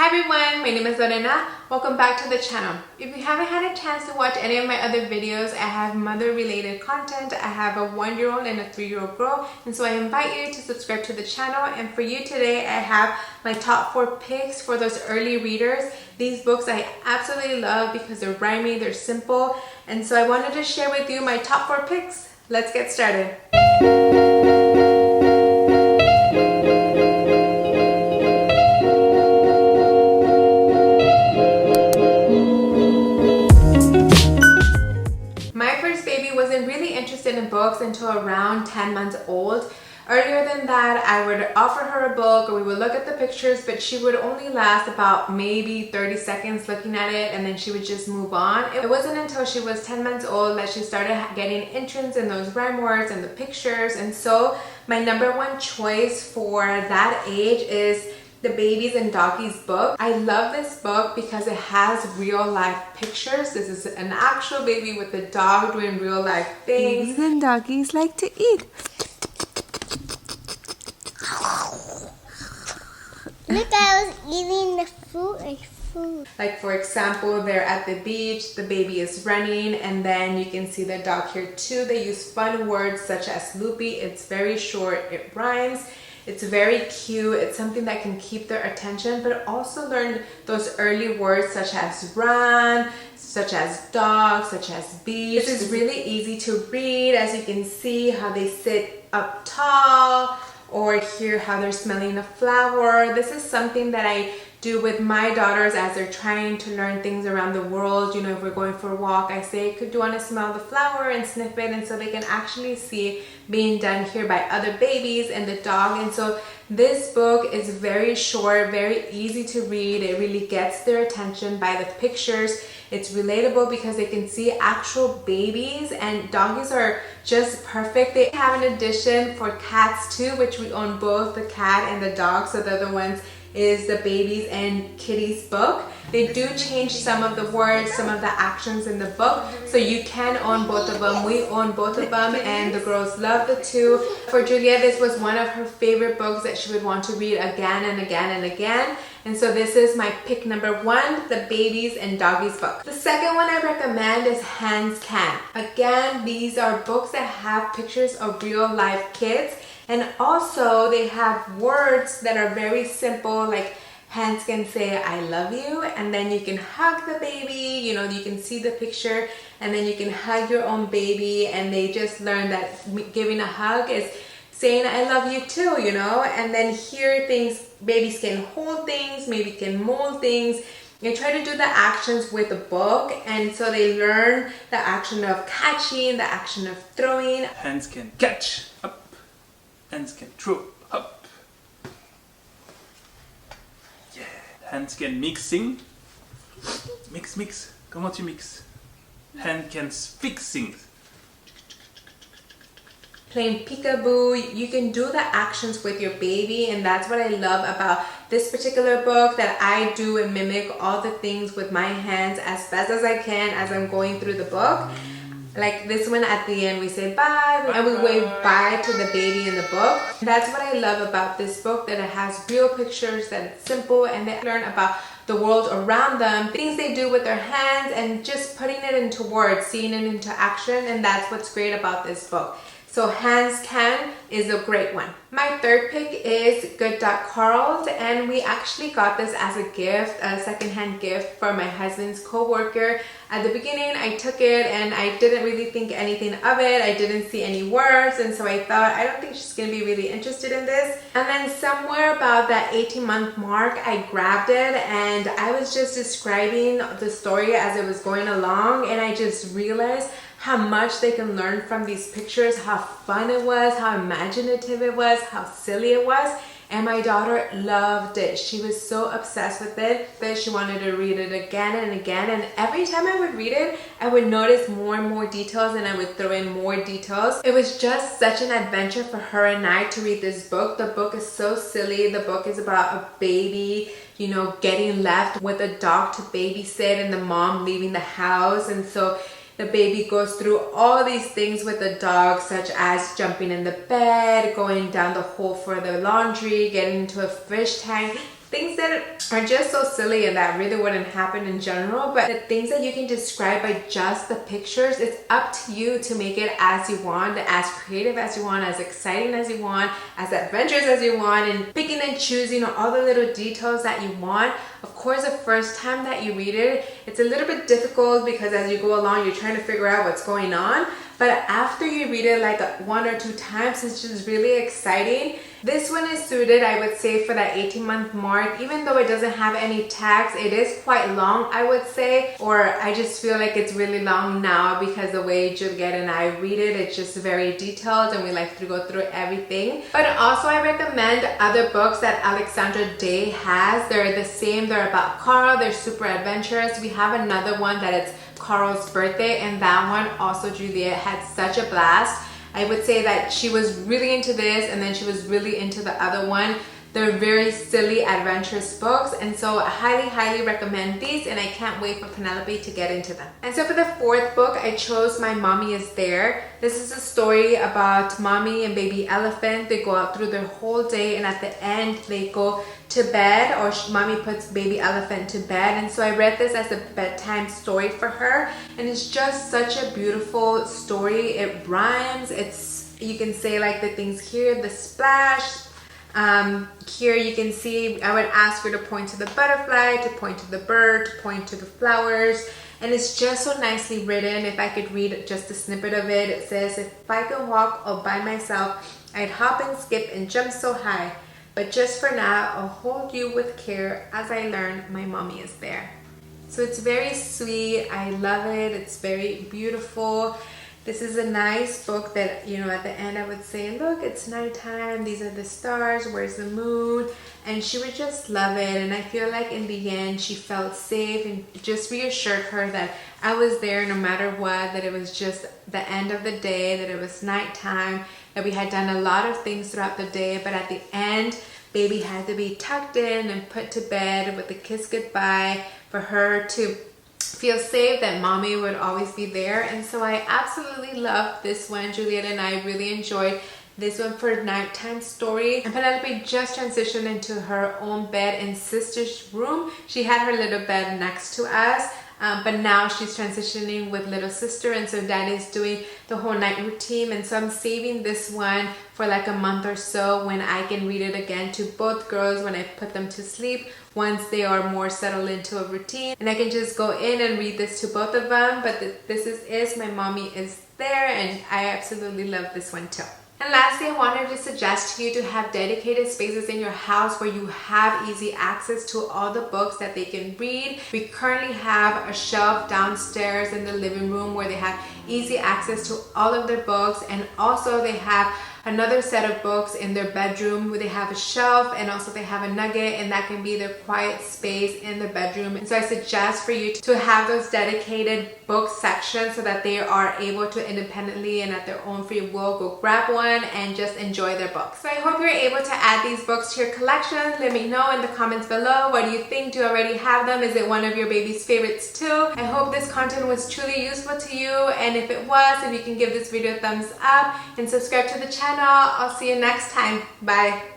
everyone, my name is Lorena. Welcome back to the channel. If you haven't had a chance to watch any of my other videos, I have mother related content. I have a 1-year-old and a 3-year-old girl, and so I invite you to subscribe to the channel. And for you today, I have my top 4 picks for those early readers. These books I absolutely love because they're rhyming, they're simple, and so I wanted to share with you my top 4 picks. Let's get started. In books until around 10 months old. Earlier than that, I would offer her a book or we would look at the pictures, but she would only last about maybe 30 seconds looking at it, and then she would just move on. It wasn't until she was 10 months old that she started getting entrance in those rhyme words and the pictures, and so my number 1 choice for that age is the Babies and Doggies book. I love this book because it has real life pictures. This is an actual baby with a dog doing real life things. Babies and doggies like to eat. Look, I was eating the food. Like for example, they're at the beach, the baby is running, and then you can see the dog here too. They use fun words such as loopy. It's very short, it rhymes. It's very cute. It's something that can keep their attention, but also learn those early words such as run, such as dog, such as beach. This is really easy to read, as you can see how they sit up tall, or hear how they're smelling a flower. This is something that I do with my daughters as they're trying to learn things around the world. You know, if we're going for a walk, I say, do you want to smell the flower and sniff it? And so they can actually see being done here by other babies and the dog. And so this book is very short, very easy to read. It really gets their attention by the pictures. It's relatable because they can see actual babies, and doggies are just perfect. They have an edition for cats too, which we own both the cat and the dog. So the other ones is the Babies and Kitties book. They do change some of the words, some of the actions in the book, so you can own both of them. We own both of them, and the girls love the two. For Juliet, this was one of her favorite books that she would want to read again and again and again, and so this is my pick number 1, the Babies and Doggies book. The second one I recommend is Hands Can. Again, these are books that have pictures of real life kids, and also they have words that are very simple, like hands can say I love you, and then you can hug the baby. You know, you can see the picture and then you can hug your own baby, and they just learn that giving a hug is saying I love you too, you know. And then here things, babies can hold things, maybe can mold things. They try to do the actions with the book, and so they learn the action of catching, the action of throwing. Hands can catch, up. Hands can throw, up. Yeah. Hands can mixing. Mix. Comment tu mixes? Hand can fixing. Playing peekaboo. You can do the actions with your baby, and that's what I love about this particular book, that I do and mimic all the things with my hands as best as I can as I'm going through the book. Like this one at the end, we say bye, and we wave bye to the baby in the book. And that's what I love about this book, that it has real pictures, that it's simple, and they learn about the world around them, things they do with their hands, and just putting it into words, seeing it into action. And that's what's great about this book. So Hands Can is a great one. My third pick is Good Dog Carl's, and we actually got this as a gift, a secondhand gift for my husband's co-worker. At the beginning, I took it and I didn't really think anything of it. I didn't see any words, and so I thought, I don't think she's gonna be really interested in this. And then somewhere about that 18-month mark, I grabbed it and I was just describing the story as it was going along, and I just realized how much they can learn from these pictures, how fun it was, how imaginative it was, how silly it was. And my daughter loved it. She was so obsessed with it that she wanted to read it again and again. And every time I would read it, I would notice more and more details, and I would throw in more details. It was just such an adventure for her and I to read this book. The book is so silly. The book is about a baby, you know, getting left with a dog to babysit, and the mom leaving the house. And so the baby goes through all these things with the dog, such as jumping in the bed, going down the hole for the laundry, getting into a fish tank, things that are just so silly and that really wouldn't happen in general, but the things that you can describe by just the pictures, it's up to you to make it as you want, as creative as you want, as exciting as you want, as adventurous as you want, and picking and choosing all the little details that you want. Of course, the first time that you read it, it's a little bit difficult because as you go along, you're trying to figure out what's going on. But after you read it like 1 or 2 times, it's just really exciting. This one is suited, I would say, for that 18-month mark. Even though it doesn't have any tags, it is quite long, I would say. Or I just feel like it's really long now because the way Juliet and I read it, it's just very detailed and we like to go through everything. But also I recommend other books that Alexandra Day has. They're the same, they're about Carl, they're super adventurous. We have another one that it's Carl's birthday, and that one also Juliet had such a blast. I would say that she was really into this and then she was really into the other one. They're very silly, adventurous books, and so I highly recommend these, and I can't wait for Penelope to get into them. And so for the 4th book, I chose My Mommy Is There. This is a story about mommy and baby elephant. They go out through their whole day, and at the end they go to bed, or mommy puts baby elephant to bed. And so I read this as a bedtime story for her, and it's just such a beautiful story. It rhymes. It's, you can say like the things here, the splash. Here you can see I would ask her to point to the butterfly, to point to the bird, to point to the flowers, and it's just so nicely written. If I could read just a snippet of it, it says, "If I could walk all by myself, I'd hop and skip and jump so high. But just for now, I'll hold you with care as I learn my mommy is there." So it's very sweet. I love it. It's very beautiful. This is a nice book that, you know, at the end I would say, look, it's nighttime, these are the stars, where's the moon? And she would just love it. And I feel like in the end she felt safe, and just reassured her that I was there no matter what, that it was just the end of the day, that it was nighttime, that we had done a lot of things throughout the day, but at the end, baby had to be tucked in and put to bed with a kiss goodbye for her to feel safe, that mommy would always be there. And so I absolutely love this one. Juliet and I really enjoyed this one for nighttime story. And Penelope just transitioned into her own bed in sister's room. She had her little bed next to us, but now she's transitioning with little sister, and so daddy's doing the whole night routine. And so I'm saving this one for like a month or so when I can read it again to both girls when I put them to sleep, once they are more settled into a routine, and I can just go in and read this to both of them. But this is My Mommy Is There, and I absolutely love this one too. And lastly, I wanted to suggest to you to have dedicated spaces in your house where you have easy access to all the books that they can read. We currently have a shelf downstairs in the living room where they have easy access to all of their books, and also they have another set of books in their bedroom where they have a shelf, and also they have a nugget, and that can be their quiet space in the bedroom. And so I suggest for you to have those dedicated book sections so that they are able to independently and at their own free will go grab one and just enjoy their books. So I hope you're able to add these books to your collection. Let me know in the comments below. What do you think? Do you already have them? Is it one of your baby's favorites too? I hope this content was truly useful to you, and if it was, if you can give this video a thumbs up and subscribe to the channel. I'll see you next time. Bye.